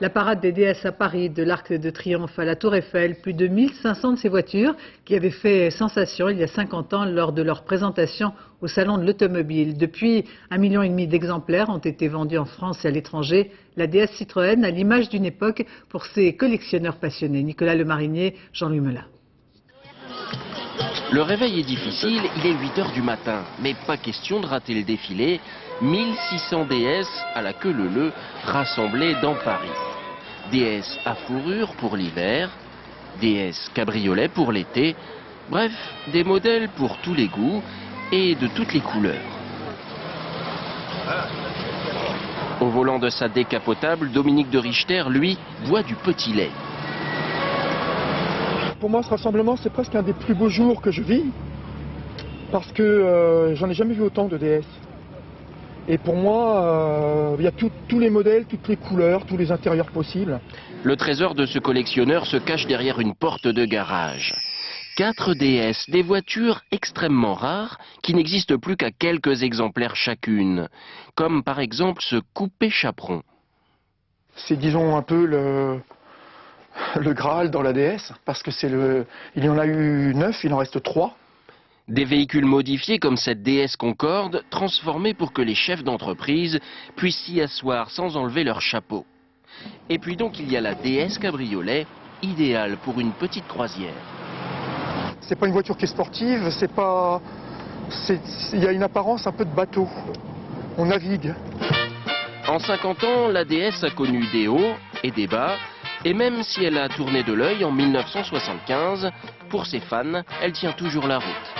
La parade des déesses à Paris, de l'Arc de Triomphe à la Tour Eiffel, plus de 1500 de ces voitures qui avaient fait sensation il y a 50 ans lors de leur présentation au Salon de l'Automobile. Depuis, 1,5 million d'exemplaires ont été vendus en France et à l'étranger. La déesse Citroën a l'image d'une époque pour ses collectionneurs passionnés. Nicolas Lemarinier, Jean-Louis Melin. Le réveil est difficile, il est 8 h du matin, mais pas question de rater le défilé. 1600 déesses à la queue leu-leu rassemblées dans Paris. Déesses à fourrure pour l'hiver, déesses cabriolet pour l'été, bref, des modèles pour tous les goûts et de toutes les couleurs. Au volant de sa décapotable, Dominique de Richter, lui, boit du petit lait. Pour moi, ce rassemblement, c'est presque un des plus beaux jours que je vis, parce que j'en ai jamais vu autant de déesses. Et pour moi, il y a tous les modèles, toutes les couleurs, tous les intérieurs possibles. Le trésor de ce collectionneur se cache derrière une porte de garage. 4 déesses, des voitures extrêmement rares qui n'existent plus qu'à quelques exemplaires chacune, comme par exemple ce coupé chaperon. C'est, disons, un peu le Graal dans la déesse, parce que il y en a eu 9, il en reste 3. Des véhicules modifiés comme cette déesse Concorde, transformés pour que les chefs d'entreprise puissent s'y asseoir sans enlever leur chapeau. Et puis donc il y a la déesse cabriolet, idéale pour une petite croisière. C'est pas une voiture qui est sportive, il y a une apparence un peu de bateau. On navigue. En 50 ans, la déesse a connu des hauts et des bas, et même si elle a tourné de l'œil en 1975, pour ses fans, elle tient toujours la route.